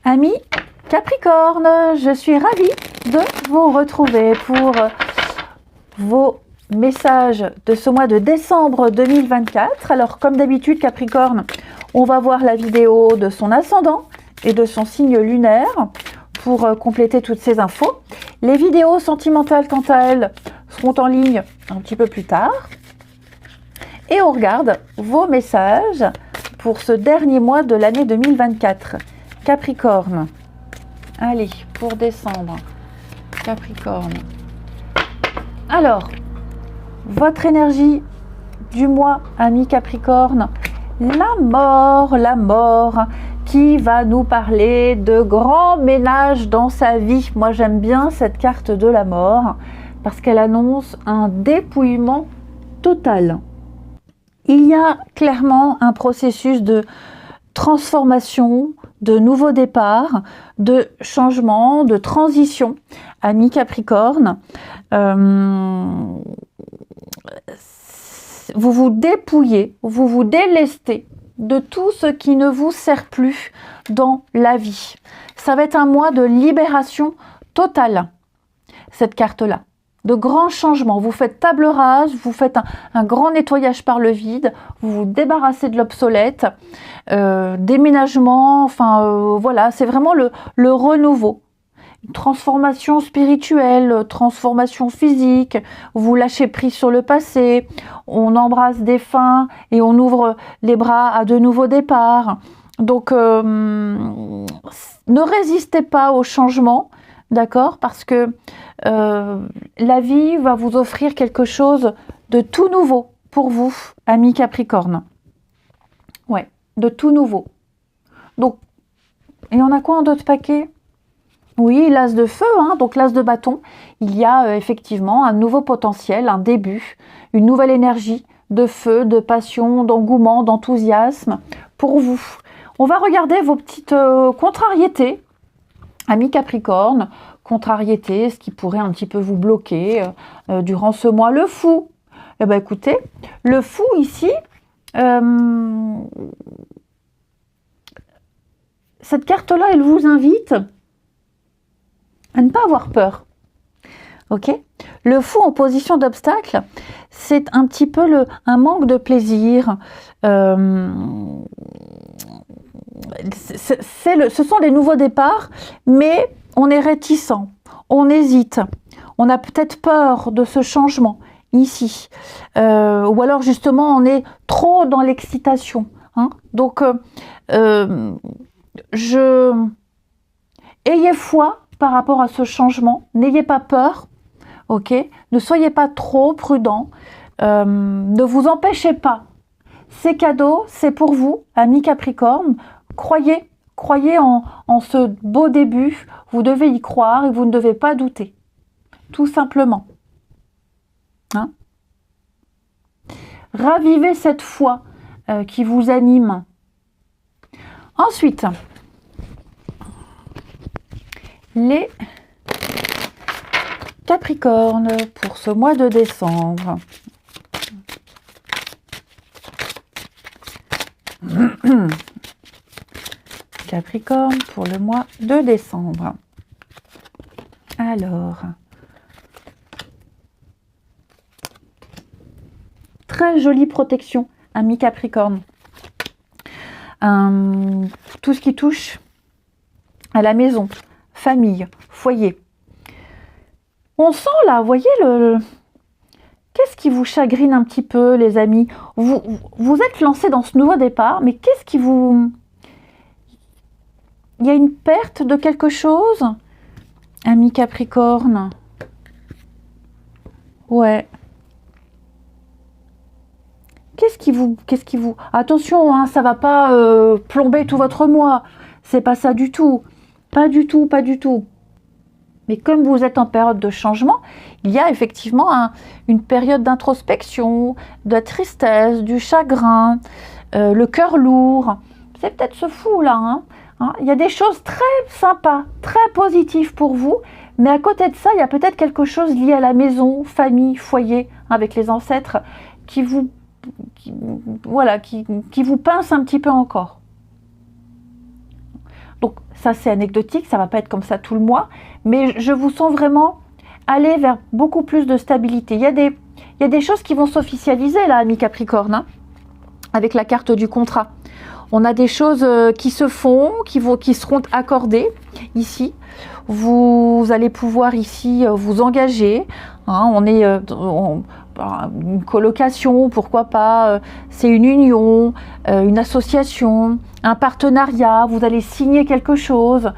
Amis Capricorne, je suis ravie de vous retrouver pour vos messages de ce mois de décembre 2024. Alors, comme d'habitude, Capricorne, on va voir la vidéo de son ascendant et de son signe lunaire pour compléter toutes ces infos. Les vidéos sentimentales, quant à elles, seront en ligne un petit peu plus tard. Et on regarde vos messages pour ce dernier mois de l'année 2024. Capricorne. Allez, pour décembre. Capricorne. Alors, votre énergie du mois, ami Capricorne, la mort qui va nous parler de grands ménages dans sa vie. Moi, j'aime bien cette carte de la mort parce qu'elle annonce un dépouillement total. Il y a clairement un processus de transformation, de nouveau départ, de changement, de transition. Ami Capricorne, vous vous dépouillez, vous vous délestez de tout ce qui ne vous sert plus dans la vie. Ça va être un mois de libération totale, cette carte-là. De grands changements. Vous faites table rase, vous faites un grand nettoyage par le vide, vous vous débarrassez de l'obsolète, déménagement, voilà, c'est vraiment le renouveau. Une transformation spirituelle, transformation physique, vous lâchez prise sur le passé, on embrasse des fins et on ouvre les bras à de nouveaux départs. Donc, ne résistez pas au changement, d'accord, parce que la vie va vous offrir quelque chose de tout nouveau pour vous, amis Capricorne. Ouais, de tout nouveau. Donc, et on a quoi en d'autres paquets? Oui, l'as de feu, donc l'as de bâton. Il y a effectivement un nouveau potentiel, un début, une nouvelle énergie de feu, de passion, d'engouement, d'enthousiasme pour vous. On va regarder vos petites contrariétés, amis Capricorne. Contrariété, ce qui pourrait un petit peu vous bloquer durant ce mois. Le fou, eh bien écoutez, le fou ici, cette carte-là, elle vous invite à ne pas avoir peur. Ok? Le fou en position d'obstacle, c'est un petit peu un manque de plaisir. Ce sont des nouveaux départs, mais on est réticent, on hésite, on a peut-être peur de ce changement ici, ou alors justement on est trop dans l'excitation. Donc, ayez foi par rapport à ce changement, n'ayez pas peur, ok? Ne soyez pas trop prudent, ne vous empêchez pas. Ces cadeaux, c'est pour vous, amis Capricorne. Croyez en ce beau début, vous devez y croire et vous ne devez pas douter, tout simplement. Ravivez cette foi qui vous anime. Ensuite, les Capricornes pour ce mois de décembre. Capricorne pour le mois de décembre. Alors, très jolie protection, ami Capricorne. Tout ce qui touche à la maison, famille, foyer. On sent là, vous voyez, qu'est-ce qui vous chagrine un petit peu, les amis? Vous êtes lancés dans ce nouveau départ, mais qu'est-ce qui vous... Il y a une perte de quelque chose, ami Capricorne. Ouais. Qu'est-ce qui vous... Attention, ça va pas plomber tout votre mois. C'est pas ça du tout. Pas du tout, pas du tout. Mais comme vous êtes en période de changement, il y a effectivement une période d'introspection, de tristesse, du chagrin, le cœur lourd. C'est peut-être ce fou-là, Il y a des choses très sympas, très positives pour vous, mais à côté de ça, il y a peut-être quelque chose lié à la maison, famille, foyer, avec les ancêtres, qui vous pince un petit peu encore. Donc ça c'est anecdotique, ça va pas être comme ça tout le mois, mais je vous sens vraiment aller vers beaucoup plus de stabilité. Il y a des choses qui vont s'officialiser là, amis Capricorne, hein, avec la carte du contrat. On a des choses qui se font, qui seront accordées ici. Vous allez pouvoir ici vous engager. Hein, on est une colocation, pourquoi pas. C'est une union, une association, un partenariat. Vous allez signer quelque chose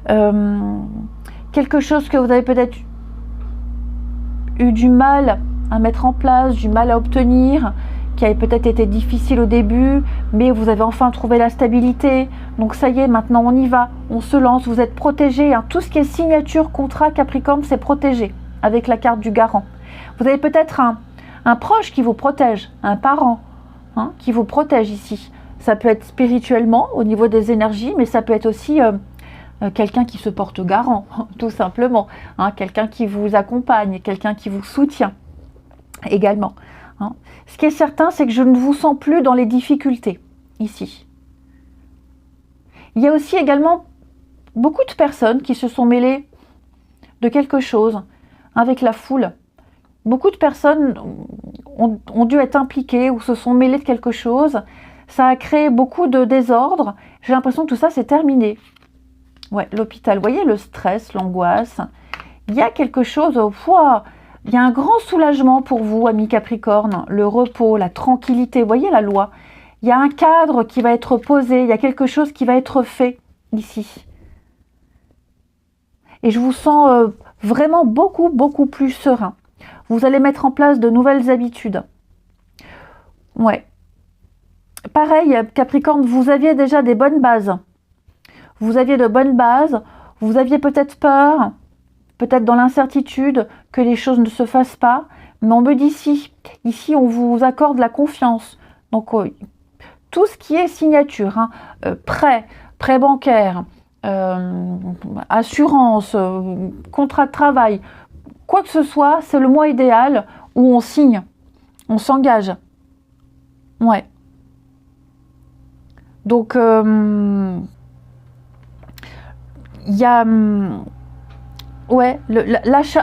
que vous avez peut-être eu du mal à mettre en place, du mal à obtenir, qui avait peut-être été difficile au début, mais vous avez enfin trouvé la stabilité. Donc ça y est, maintenant on y va, on se lance, vous êtes protégé. Hein. Tout ce qui est signature, contrat, Capricorne, c'est protégé avec la carte du garant. Vous avez peut-être un proche qui vous protège, un parent hein, qui vous protège ici. Ça peut être spirituellement au niveau des énergies, mais ça peut être aussi quelqu'un qui se porte garant, tout simplement. Hein, quelqu'un qui vous accompagne, quelqu'un qui vous soutient également. Hein. Ce qui est certain, c'est que je ne vous sens plus dans les difficultés, ici. Il y a aussi également beaucoup de personnes qui se sont mêlées de quelque chose avec la foule. Beaucoup de personnes ont dû être impliquées ou se sont mêlées de quelque chose. Ça a créé beaucoup de désordre. J'ai l'impression que tout ça, c'est terminé. Ouais, l'hôpital. Vous voyez le stress, l'angoisse. Il y a quelque chose... il y a un grand soulagement pour vous, amis Capricorne. Le repos, la tranquillité. Vous voyez la loi. Il y a un cadre qui va être posé. Il y a quelque chose qui va être fait ici. Et je vous sens vraiment beaucoup, beaucoup plus serein. Vous allez mettre en place de nouvelles habitudes. Ouais. Pareil, Capricorne, vous aviez déjà des bonnes bases. Vous aviez de bonnes bases. Vous aviez peut-être peur, peut-être dans l'incertitude, que les choses ne se fassent pas. Mais on me dit ici, on vous accorde la confiance. Donc, tout ce qui est signature, hein, prêt bancaire, assurance, contrat de travail, quoi que ce soit, c'est le mois idéal où on signe, on s'engage. Ouais. Donc, il y a... ouais,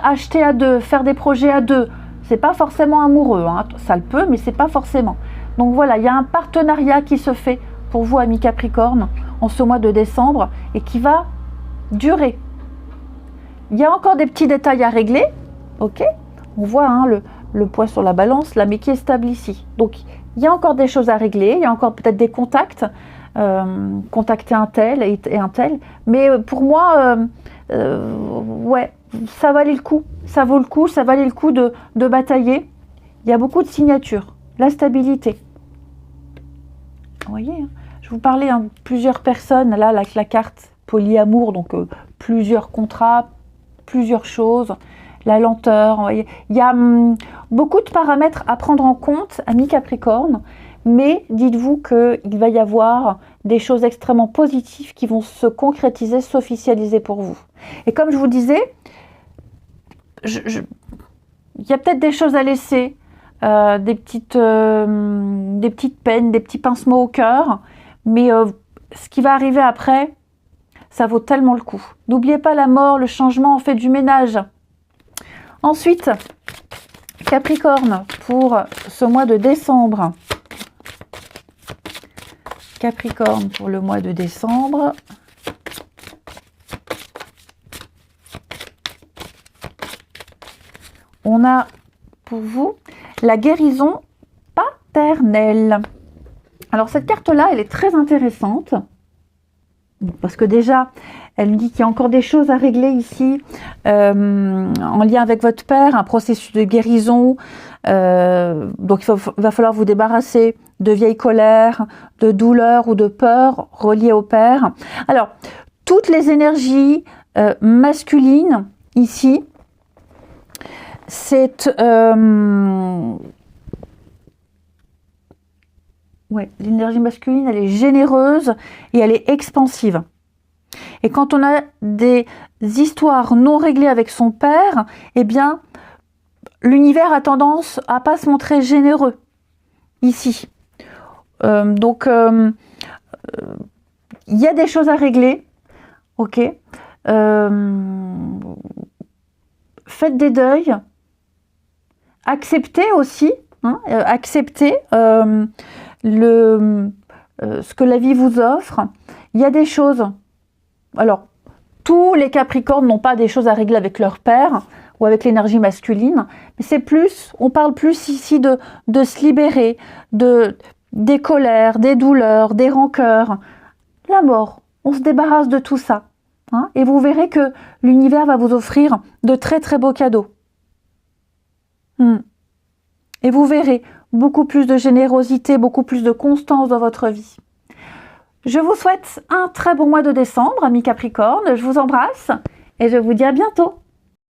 acheter à deux, faire des projets à deux, c'est pas forcément amoureux, hein, ça le peut, mais c'est pas forcément. Donc voilà, il y a un partenariat qui se fait pour vous, amis Capricorne, en ce mois de décembre, et qui va durer. Il y a encore des petits détails à régler, ok. On voit hein, le poids sur la balance, là, mais qui est stable ici. Donc, il y a encore des choses à régler, il y a encore peut-être des contacts, contacter un tel et un tel. Mais pour moi, ouais, ça valait le coup. Ça vaut le coup, ça valait le coup de batailler. Il y a beaucoup de signatures, la stabilité. Vous voyez, hein, je vous parlais de plusieurs personnes, là, avec la carte polyamour, donc plusieurs contrats, plusieurs choses, la lenteur. Vous voyez. Il y a beaucoup de paramètres à prendre en compte, amis Capricorne, mais dites-vous qu'il va y avoir des choses extrêmement positives qui vont se concrétiser, s'officialiser pour vous. Et comme je vous disais, il y a peut-être des choses à laisser, des petites peines, des petits pincements au cœur, mais ce qui va arriver après, ça vaut tellement le coup. N'oubliez pas la mort, le changement, on fait du ménage. Ensuite, Capricorne, pour ce mois de décembre. Capricorne pour le mois de décembre. On a pour vous la guérison paternelle. Alors cette carte-là, elle est très intéressante. Parce que déjà, elle me dit qu'il y a encore des choses à régler ici, en lien avec votre père, un processus de guérison. Donc il va falloir vous débarrasser de vieilles colères, de douleurs ou de peurs reliées au père. Alors, toutes les énergies masculines ici, c'est... ouais, l'énergie masculine, elle est généreuse et elle est expansive. Et quand on a des histoires non réglées avec son père, eh bien, l'univers a tendance à pas se montrer généreux ici. Donc, il y a des choses à régler. ok. Faites des deuils. Acceptez aussi, hein, acceptez ce que la vie vous offre. Il y a des choses, alors tous les Capricornes n'ont pas des choses à régler avec leur père ou avec l'énergie masculine, mais c'est plus, on parle plus ici de se libérer, des colères, des douleurs, des rancœurs, la mort. On se débarrasse de tout ça, hein, et vous verrez que l'univers va vous offrir de très très beaux cadeaux. Et vous verrez beaucoup plus de générosité, beaucoup plus de constance dans votre vie. Je vous souhaite un très bon mois de décembre, amis Capricorne. Je vous embrasse et je vous dis à bientôt.